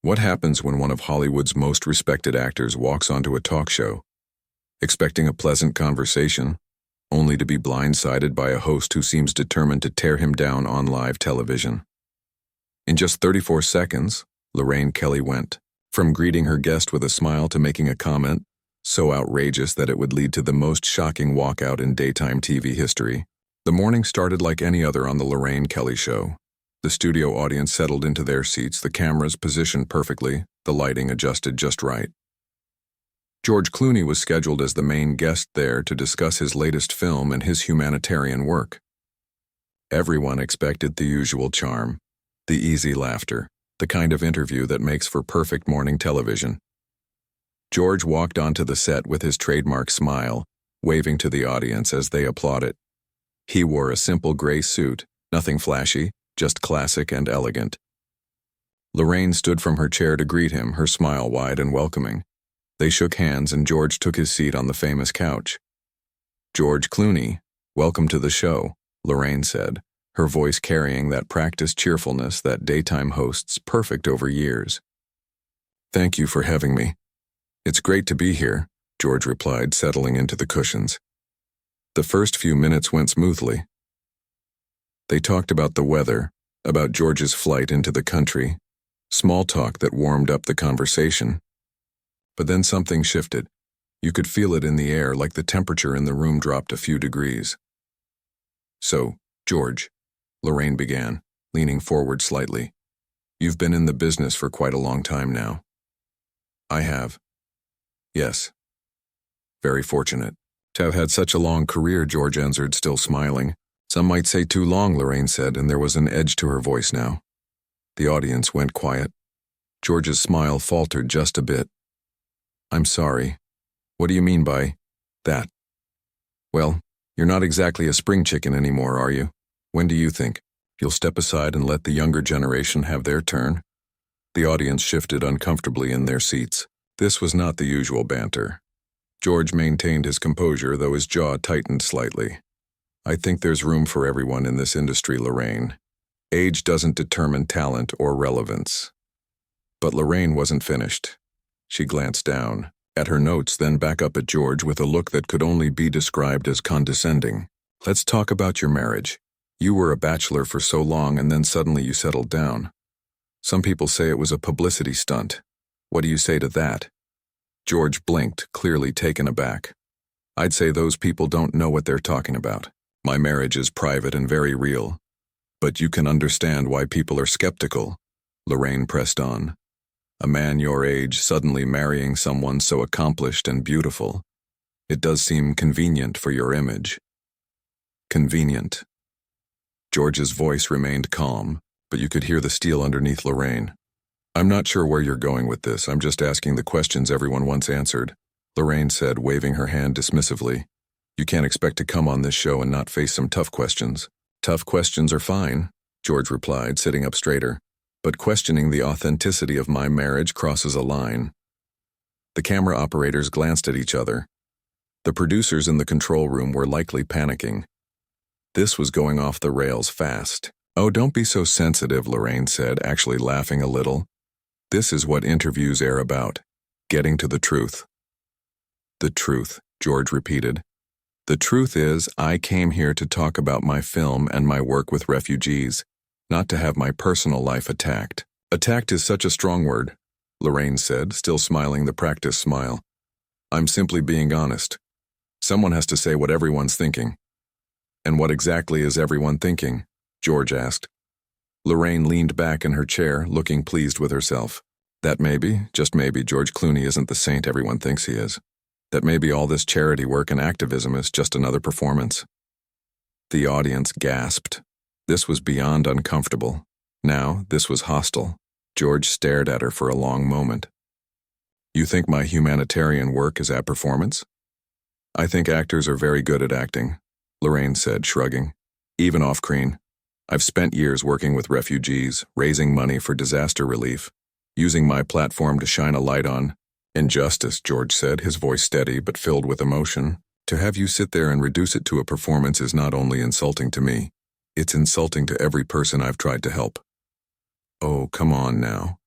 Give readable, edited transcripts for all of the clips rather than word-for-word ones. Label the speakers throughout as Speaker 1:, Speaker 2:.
Speaker 1: What happens when one of Hollywood's most respected actors walks onto a talk show, expecting a pleasant conversation, only to be blindsided by a host who seems determined to tear him down on live television? In just 34 seconds, Lorraine Kelly went from greeting her guest with a smile to making a comment so outrageous that it would lead to the most shocking walkout in daytime TV history. The morning started like any other on the Lorraine Kelly show. The studio audience settled into their seats, the cameras positioned perfectly, the lighting adjusted just right. George Clooney was scheduled as the main guest there to discuss his latest film and his humanitarian work. Everyone expected the usual charm, the easy laughter, the kind of interview that makes for perfect morning television. George walked onto the set with his trademark smile, waving to the audience as they applauded. He wore a simple gray suit, nothing flashy, just classic and elegant. Lorraine stood from her chair to greet him, her smile wide and welcoming. They shook hands and George took his seat on the famous couch. "George Clooney, welcome to the show," Lorraine said, her voice carrying that practiced cheerfulness that daytime hosts perfect over years. "Thank you for having me. It's great to be here," George replied, settling into the cushions. The first few minutes went smoothly. They talked about the weather, about George's flight into the country, small talk that warmed up the conversation. But then something shifted. You could feel it in the air, like the temperature in the room dropped a few degrees. "So, George," Lorraine began, leaning forward slightly, "you've been in the business for quite a long time now." "I have. Yes. Very fortunate to have had such a long career," George answered, still smiling. "Some might say too long," Lorraine said, and there was an edge to her voice now. The audience went quiet. George's smile faltered just a bit. "I'm sorry. What do you mean by that?" "Well, you're not exactly a spring chicken anymore, are you? When do you think you'll step aside and let the younger generation have their turn?" The audience shifted uncomfortably in their seats. This was not the usual banter. George maintained his composure, though his jaw tightened slightly. "I think there's room for everyone in this industry, Lorraine. Age doesn't determine talent or relevance." But Lorraine wasn't finished. She glanced down at her notes, then back up at George with a look that could only be described as condescending. "Let's talk about your marriage. You were a bachelor for so long and then suddenly you settled down. Some people say it was a publicity stunt. What do you say to that?" George blinked, clearly taken aback. "I'd say those people don't know what they're talking about. My marriage is private and very real. But you can understand why people are skeptical," Lorraine pressed on. "A man your age suddenly marrying someone so accomplished and beautiful. It does seem convenient for your image." "Convenient." George's voice remained calm, but you could hear the steel underneath Lorraine. "I'm not sure where you're going with this. I'm just asking the questions everyone once answered," Lorraine said, waving her hand dismissively. "You can't expect to come on this show and not face some tough questions." "Tough questions are fine," George replied, sitting up straighter. "But questioning the authenticity of my marriage crosses a line." The camera operators glanced at each other. The producers in the control room were likely panicking. This was going off the rails fast. "Oh, don't be so sensitive," Lorraine said, actually laughing a little. "This is what interviews are about. Getting to the truth." "The truth," George repeated. "The truth is, I came here to talk about my film and my work with refugees, not to have my personal life attacked." "Attacked is such a strong word," Lorraine said, still smiling the practiced smile. "I'm simply being honest. Someone has to say what everyone's thinking." "And what exactly is everyone thinking?" George asked. Lorraine leaned back in her chair, looking pleased with herself. "That maybe, just maybe, George Clooney isn't the saint everyone thinks he is. That maybe all this charity work and activism is just another performance." The audience gasped. This was beyond uncomfortable. Now, this was hostile. George stared at her for a long moment. "You think my humanitarian work is a performance?" "I think actors are very good at acting," Lorraine said, shrugging. "Even off-screen. I've spent years working with refugees, raising money for disaster relief, using my platform to shine a light on injustice," George said, his voice steady but filled with emotion. "To have you sit there and reduce it to a performance is not only insulting to me, it's insulting to every person I've tried to help." "Oh, come on now."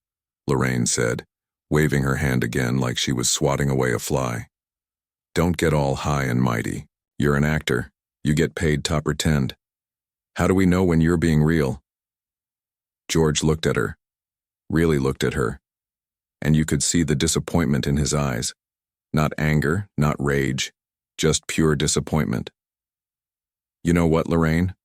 Speaker 1: Lorraine said, waving her hand again like she was swatting away a fly. Don't get all high and mighty. You're an actor. You get paid to pretend. How do we know when you're being real? George looked at her, really looked at her, and you could see the disappointment in his eyes. Not anger, not rage, just pure disappointment. You know what, Lorraine?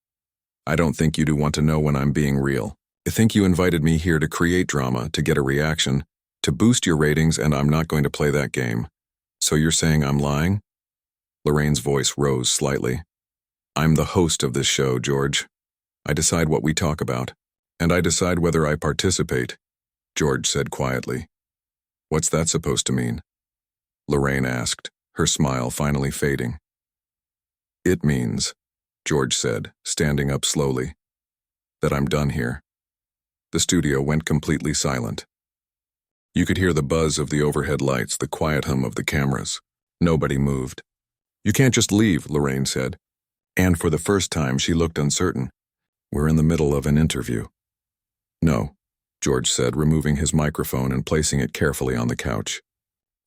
Speaker 1: I don't think you do want to know when I'm being real. I think you invited me here to create drama, to get a reaction, to boost your ratings, and I'm not going to play that game. So you're saying I'm lying? Lorraine's voice rose slightly. I'm the host of this show, George. I decide what we talk about, and I decide whether I participate, George said quietly. What's that supposed to mean? Lorraine asked, her smile finally fading. It means, George said, standing up slowly, that I'm done here. The studio went completely silent. You could hear the buzz of the overhead lights, the quiet hum of the cameras. Nobody moved. You can't just leave, Lorraine said. And for the first time, she looked uncertain. We're in the middle of an interview. No, George said, removing his microphone and placing it carefully on the couch.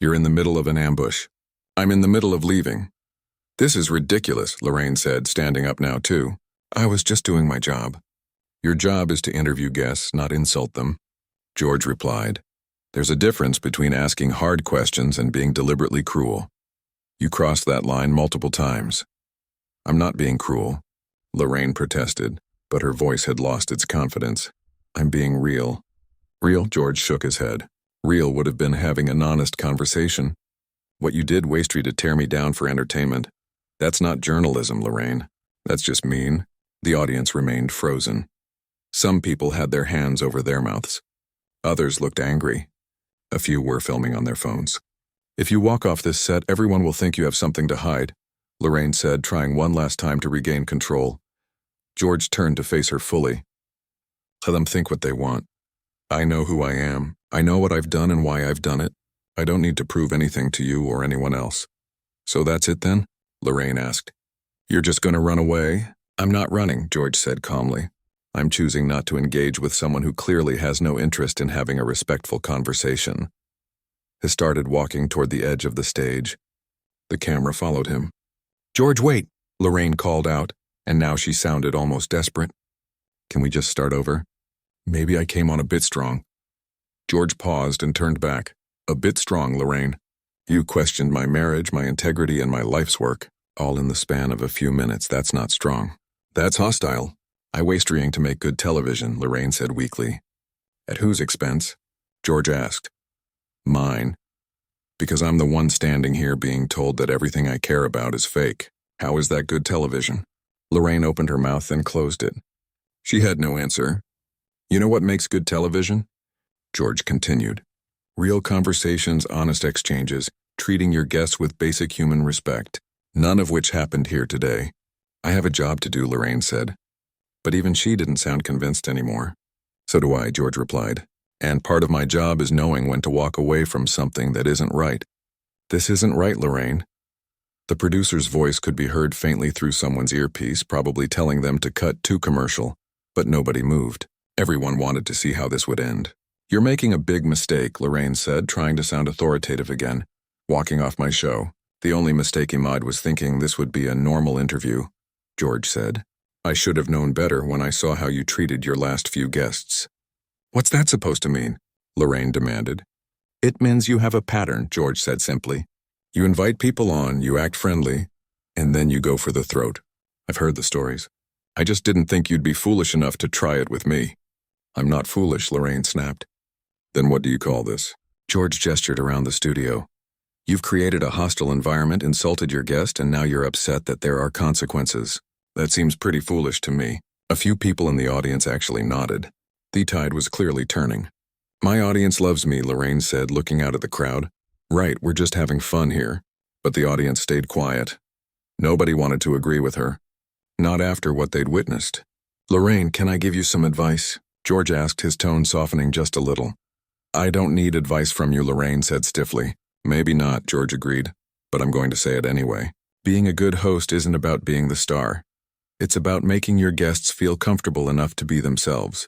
Speaker 1: You're in the middle of an ambush. I'm in the middle of leaving. This is ridiculous, Lorraine said, standing up now too. I was just doing my job. Your job is to interview guests, not insult them, George replied. There's a difference between asking hard questions and being deliberately cruel. You crossed that line multiple times. I'm not being cruel, Lorraine protested, but her voice had lost its confidence. I'm being real. Real? George shook his head. Real would have been having an honest conversation. What you did, Wastrey, to tear me down for entertainment. That's not journalism, Lorraine. That's just mean. The audience remained frozen. Some people had their hands over their mouths. Others looked angry. A few were filming on their phones. If you walk off this set, everyone will think you have something to hide, Lorraine said, trying one last time to regain control. George turned to face her fully. Let them think what they want. I know who I am. I know what I've done and why I've done it. I don't need to prove anything to you or anyone else. So that's it then? Lorraine asked. You're just going to run away? I'm not running, George said calmly. I'm choosing not to engage with someone who clearly has no interest in having a respectful conversation. He started walking toward the edge of the stage. The camera followed him. George, wait, Lorraine called out, and now she sounded almost desperate. Can we just start over? Maybe I came on a bit strong. George paused and turned back. A bit strong, Lorraine. You questioned my marriage, my integrity, and my life's work, all in the span of a few minutes. That's not strong. That's hostile. I Wastreying to make good television, Lorraine said weakly. At whose expense? George asked. Mine. Because I'm the one standing here being told that everything I care about is fake. How is that good television? Lorraine opened her mouth and closed it. She had no answer. You know what makes good television? George continued. Real conversations, honest exchanges, treating your guests with basic human respect, none of which happened here today. I have a job to do, Lorraine said. But even she didn't sound convinced anymore. So do I, George replied. And part of my job is knowing when to walk away from something that isn't right. This isn't right, Lorraine. The producer's voice could be heard faintly through someone's earpiece, probably telling them to cut to commercial, but nobody moved. Everyone wanted to see how this would end. You're making a big mistake, Lorraine said, trying to sound authoritative again. Walking off my show. The only mistake he made was thinking this would be a normal interview, George said. I should have known better when I saw how you treated your last few guests. What's that supposed to mean? Lorraine demanded. It means you have a pattern, George said simply. You invite people on, you act friendly, and then you go for the throat. I've heard the stories. I just didn't think you'd be foolish enough to try it with me. I'm not foolish, Lorraine snapped. Then what do you call this? George gestured around the studio. You've created a hostile environment, insulted your guest, and now you're upset that there are consequences. That seems pretty foolish to me. A few people in the audience actually nodded. The tide was clearly turning. My audience loves me, Lorraine said, looking out at the crowd. Right, we're just having fun here. But the audience stayed quiet. Nobody wanted to agree with her. Not after what they'd witnessed. Lorraine, can I give you some advice? George asked, his tone softening just a little. I don't need advice from you, Lorraine said stiffly. Maybe not, George agreed. But I'm going to say it anyway. Being a good host isn't about being the star. It's about making your guests feel comfortable enough to be themselves.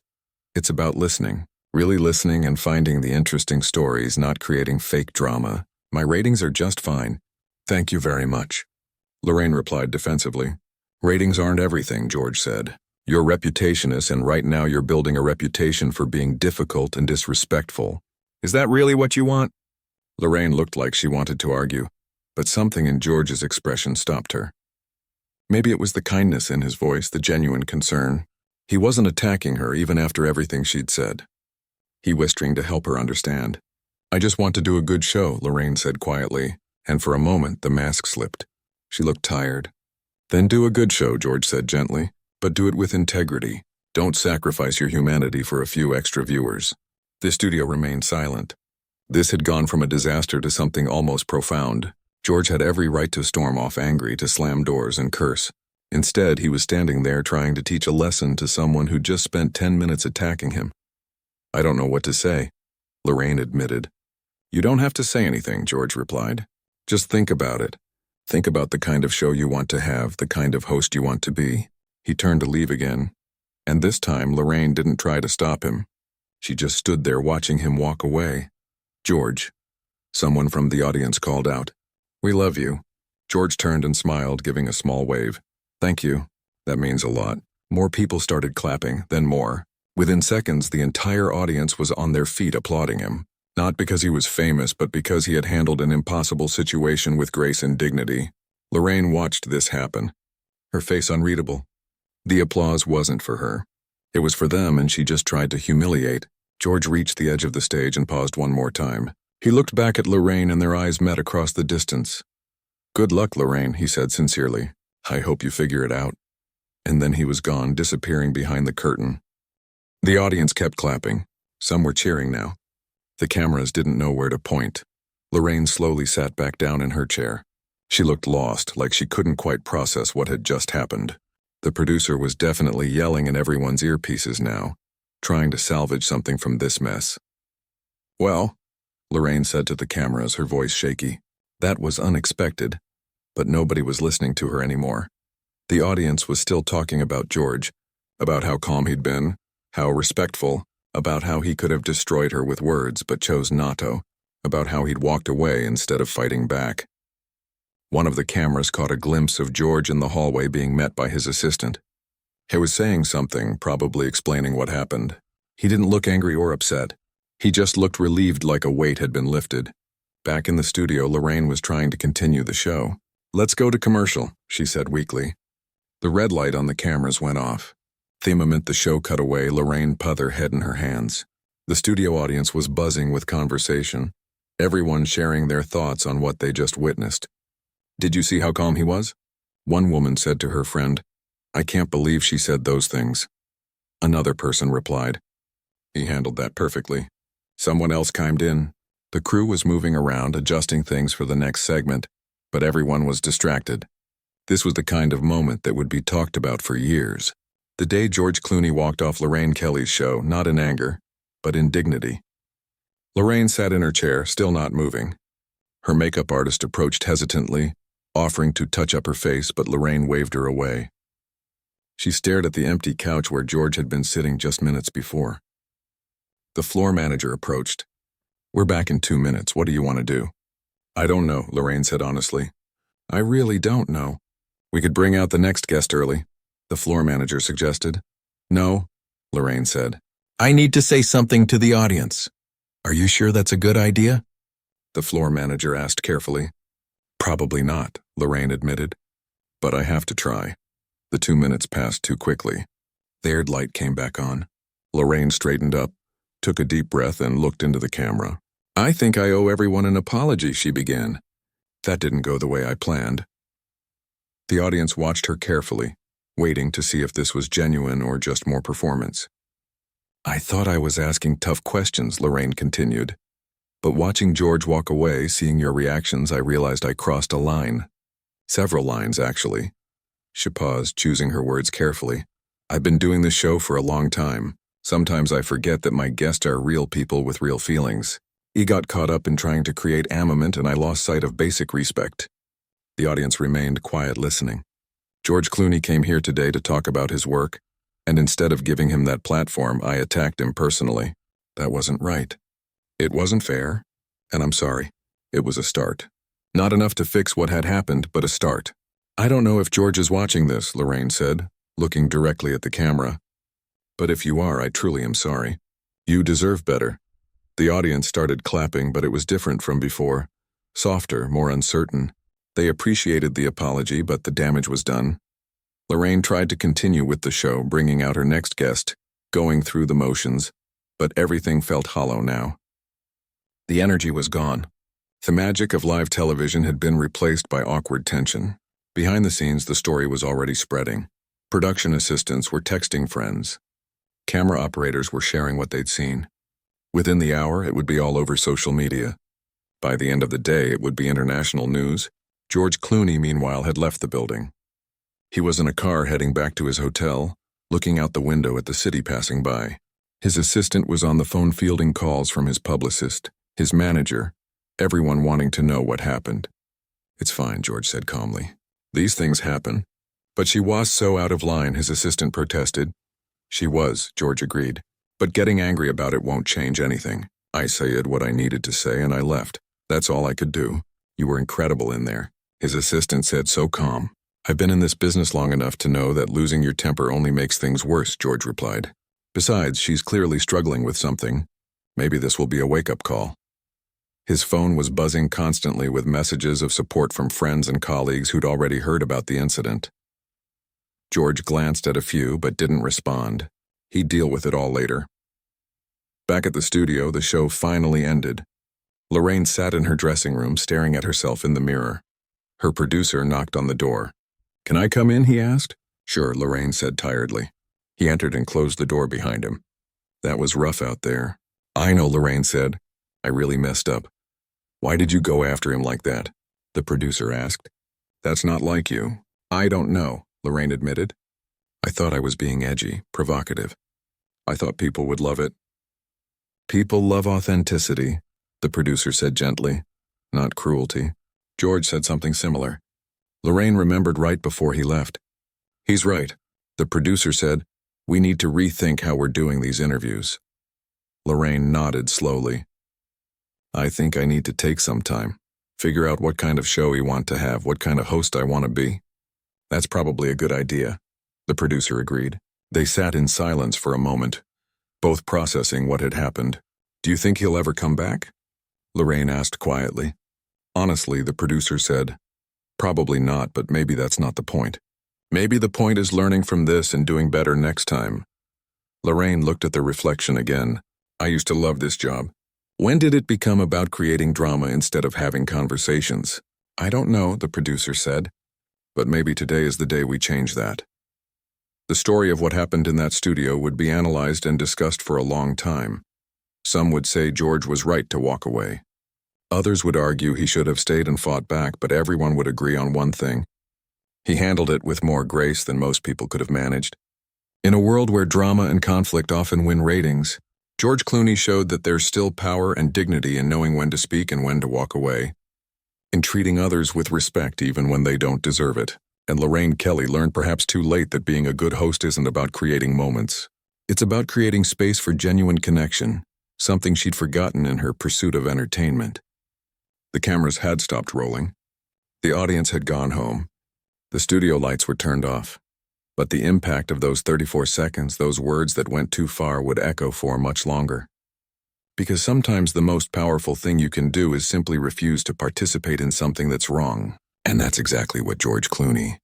Speaker 1: It's about listening. Really listening and finding the interesting stories, not creating fake drama. My ratings are just fine. Thank you very much. Lorraine replied defensively. Ratings aren't everything, George said. Your reputation is, and right now you're building a reputation for being difficult and disrespectful. Is that really what you want? Lorraine looked like she wanted to argue, but something in George's expression stopped her. Maybe it was the kindness in his voice, the genuine concern. He wasn't attacking her even after everything she'd said. He was trying to help her understand. I just want to do a good show, Lorraine said quietly, and for a moment the mask slipped. She looked tired. Then do a good show, George said gently, but do it with integrity. Don't sacrifice your humanity for a few extra viewers. The studio remained silent. This had gone from a disaster to something almost profound. George had every right to storm off angry, to slam doors and curse. Instead, he was standing there trying to teach a lesson to someone who just spent 10 minutes attacking him. I don't know what to say, Lorraine admitted. You don't have to say anything, George replied. Just think about it. Think about the kind of show you want to have, the kind of host you want to be. He turned to leave again, and this time Lorraine didn't try to stop him. She just stood there watching him walk away. George. Someone from the audience called out. We love you. George turned and smiled, giving a small wave. Thank you. That means a lot. More people started clapping, then more. Within seconds, the entire audience was on their feet applauding him. Not because he was famous, but because he had handled an impossible situation with grace and dignity. Lorraine watched this happen, her face unreadable. The applause wasn't for her. It was for them, and she just tried to humiliate. George reached the edge of the stage and paused one more time. He looked back at Lorraine, and their eyes met across the distance. Good luck, Lorraine, he said sincerely. I hope you figure it out. And then he was gone, disappearing behind the curtain. The audience kept clapping. Some were cheering now. The cameras didn't know where to point. Lorraine slowly sat back down in her chair. She looked lost, like she couldn't quite process what had just happened. The producer was definitely yelling in everyone's earpieces now, trying to salvage something from this mess. Well, Lorraine said to the cameras, her voice shaky. That was unexpected, but nobody was listening to her anymore. The audience was still talking about George, about how calm he'd been, how respectful, about how he could have destroyed her with words but chose not to, about how he'd walked away instead of fighting back. One of the cameras caught a glimpse of George in the hallway being met by his assistant. He was saying something, probably explaining what happened. He didn't look angry or upset. He just looked relieved, like a weight had been lifted. Back in the studio, Lorraine was trying to continue the show. Let's go to commercial, she said weakly. The red light on the cameras went off. The moment the show cut away, Lorraine put her head in her hands. The studio audience was buzzing with conversation, everyone sharing their thoughts on what they just witnessed. Did you see how calm he was? One woman said to her friend, I can't believe she said those things. Another person replied, he handled that perfectly. Someone else chimed in. The crew was moving around, adjusting things for the next segment, but everyone was distracted. This was the kind of moment that would be talked about for years. The day George Clooney walked off Lorraine Kelly's show, not in anger, but in dignity. Lorraine sat in her chair, still not moving. Her makeup artist approached hesitantly, offering to touch up her face, but Lorraine waved her away. She stared at the empty couch where George had been sitting just minutes before. The floor manager approached. We're back in 2 minutes. What do you want to do? I don't know, Lorraine said honestly. I really don't know. We could bring out the next guest early, the floor manager suggested. No, Lorraine said. I need to say something to the audience. Are you sure that's a good idea? The floor manager asked carefully. Probably not, Lorraine admitted. But I have to try. The 2 minutes passed too quickly. The aired light came back on. Lorraine straightened up, took a deep breath, and looked into the camera. I think I owe everyone an apology, she began. That didn't go the way I planned. The audience watched her carefully, waiting to see if this was genuine or just more performance. I thought I was asking tough questions, Lorraine continued. But watching George walk away, seeing your reactions, I realized I crossed a line. Several lines, actually. She paused, choosing her words carefully. I've been doing this show for a long time. Sometimes I forget that my guests are real people with real feelings. He got caught up in trying to create armament, and I lost sight of basic respect. The audience remained quiet, listening. George Clooney came here today to talk about his work, and instead of giving him that platform, I attacked him personally. That wasn't right. It wasn't fair, and I'm sorry. It was a start. Not enough to fix what had happened, but a start. I don't know if George is watching this, Lorraine said, looking directly at the camera. But if you are, I truly am sorry. You deserve better. The audience started clapping, but it was different from before. Softer, more uncertain. They appreciated the apology, but the damage was done. Lorraine tried to continue with the show, bringing out her next guest, going through the motions, but everything felt hollow now. The energy was gone. The magic of live television had been replaced by awkward tension. Behind the scenes, the story was already spreading. Production assistants were texting friends. Camera operators were sharing what they'd seen. Within the hour, it would be all over social media. By the end of the day, it would be international news. George Clooney, meanwhile, had left the building. He was in a car heading back to his hotel, looking out the window at the city passing by. His assistant was on the phone fielding calls from his publicist, his manager, everyone wanting to know what happened. It's fine, George said calmly. These things happen. But she was so out of line, his assistant protested. She was, George agreed. But getting angry about it won't change anything. I said what I needed to say and I left. That's all I could do. You were incredible in there, his assistant said, so calm. I've been in this business long enough to know that losing your temper only makes things worse, George replied. Besides, she's clearly struggling with something. Maybe this will be a wake-up call. His phone was buzzing constantly with messages of support from friends and colleagues who'd already heard about the incident. George glanced at a few but didn't respond. He'd deal with it all later. Back at the studio, the show finally ended. Lorraine sat in her dressing room staring at herself in the mirror. Her producer knocked on the door. Can I come in, he asked. Sure, Lorraine said tiredly. He entered and closed the door behind him. That was rough out there. I know, Lorraine said. I really messed up. Why did you go after him like that? The producer asked. That's not like you. I don't know, Lorraine admitted. I thought I was being edgy, provocative. I thought people would love it. People love authenticity, the producer said gently, not cruelty. George said something similar. Lorraine remembered right before he left. He's right, the producer said. We need to rethink how we're doing these interviews. Lorraine nodded slowly. I think I need to take some time, figure out what kind of show we want to have, what kind of host I want to be. That's probably a good idea, the producer agreed. They sat in silence for a moment, both processing what had happened. Do you think he'll ever come back? Lorraine asked quietly. Honestly, the producer said, probably not, but maybe that's not the point. Maybe the point is learning from this and doing better next time. Lorraine looked at the reflection again. I used to love this job. When did it become about creating drama instead of having conversations? I don't know, the producer said. But maybe today is the day we change that. The story of what happened in that studio would be analyzed and discussed for a long time. Some would say George was right to walk away. Others would argue he should have stayed and fought back, but everyone would agree on one thing. He handled it with more grace than most people could have managed. In a world where drama and conflict often win ratings, George Clooney showed that there's still power and dignity in knowing when to speak and when to walk away, in treating others with respect even when they don't deserve it. And Lorraine Kelly learned perhaps too late that being a good host isn't about creating moments. It's about creating space for genuine connection, something she'd forgotten in her pursuit of entertainment. The cameras had stopped rolling. The audience had gone home. The studio lights were turned off. But the impact of those 34 seconds, those words that went too far, would echo for much longer. Because sometimes the most powerful thing you can do is simply refuse to participate in something that's wrong. And that's exactly what George Clooney